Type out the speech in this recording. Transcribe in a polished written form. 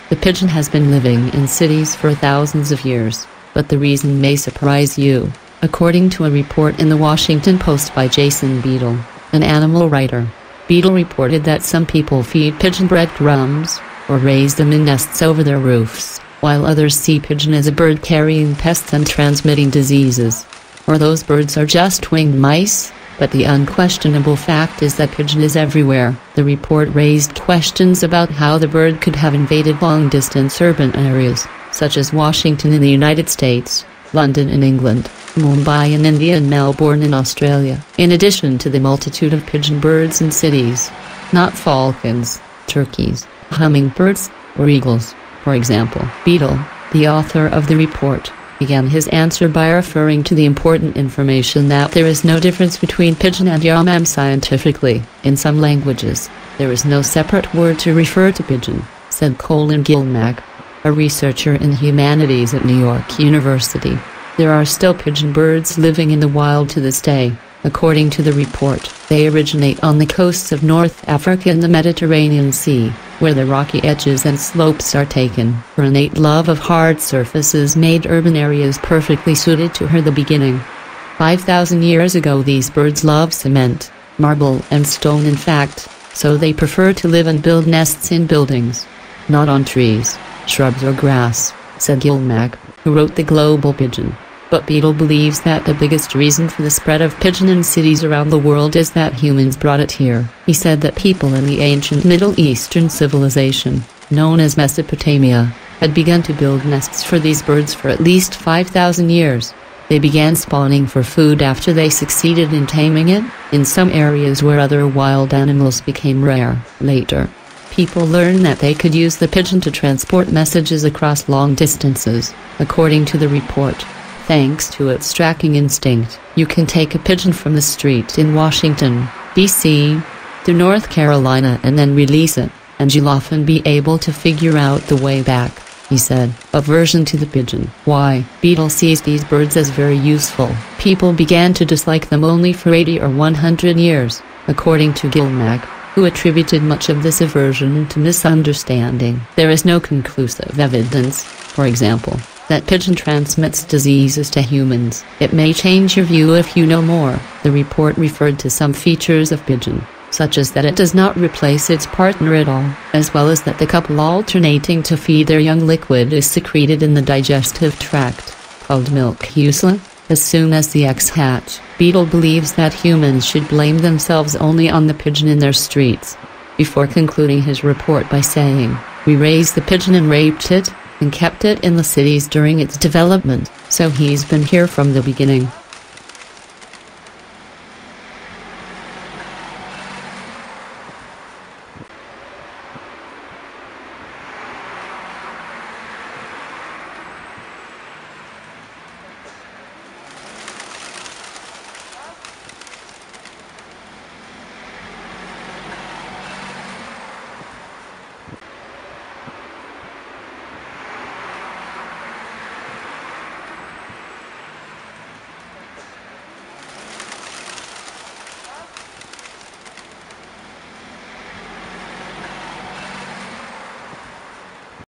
The pigeon has been living in cities for thousands of years, but the reason may surprise you. According to a report in the Washington Post by Jason Beetle, an animal writer, Beetle reported that some people feed pigeon breadcrumbs, or raise them in nests over their roofs, while others see pigeon as a bird carrying pests and transmitting diseases. Or those birds are just winged mice, but the unquestionable fact is that pigeon is everywhere. The report raised questions about how the bird could have invaded long-distance urban areas, such as Washington in the United States, London in England, Mumbai in India and Melbourne in Australia. In addition to the multitude of pigeon birds in cities, not falcons, turkeys, hummingbirds, or eagles, for example. Beetle, the author of the report, began his answer by referring to the important information that there is no difference between pigeon and yamam scientifically. In some languages, there is no separate word to refer to pigeon, said Colin Gilmack, a researcher in humanities at New York University. There are still pigeon birds living in the wild to this day. According to the report, they originate on the coasts of North Africa and the Mediterranean Sea, where the rocky edges and slopes are taken. Her innate love of hard surfaces made urban areas perfectly suited to her. The beginning. 5,000 years ago these birds loved cement, marble and stone in fact, so they prefer to live and build nests in buildings, not on trees, shrubs or grass, said Gilmack, who wrote The Global Pigeon. But Beetle believes that the biggest reason for the spread of pigeon in cities around the world is that humans brought it here. He said that people in the ancient Middle Eastern civilization, known as Mesopotamia, had begun to build nests for these birds for at least 5,000 years. They began spawning for food after they succeeded in taming it, in some areas where other wild animals became rare. Later, people learned that they could use the pigeon to transport messages across long distances. According to the report, thanks to its tracking instinct, you can take a pigeon from the street in Washington, D.C., to North Carolina and then release it, and you'll often be able to figure out the way back, he said. Aversion to the pigeon. Why? Beetle sees these birds as very useful. People began to dislike them only for 80 or 100 years, according to Gilmack, who attributed much of this aversion to misunderstanding. There is no conclusive evidence, for example, that pigeon transmits diseases to humans. It may change your view if you know more. The report referred to some features of pigeon, such as that it does not replace its partner at all, as well as that the couple alternating to feed their young liquid is secreted in the digestive tract, called milk-mucilin, as soon as the eggs hatch. Beetle believes that humans should blame themselves only on the pigeon in their streets, before concluding his report by saying, "We raised the pigeon and raped it, and kept it in the cities during its development, so he's been here from the beginning."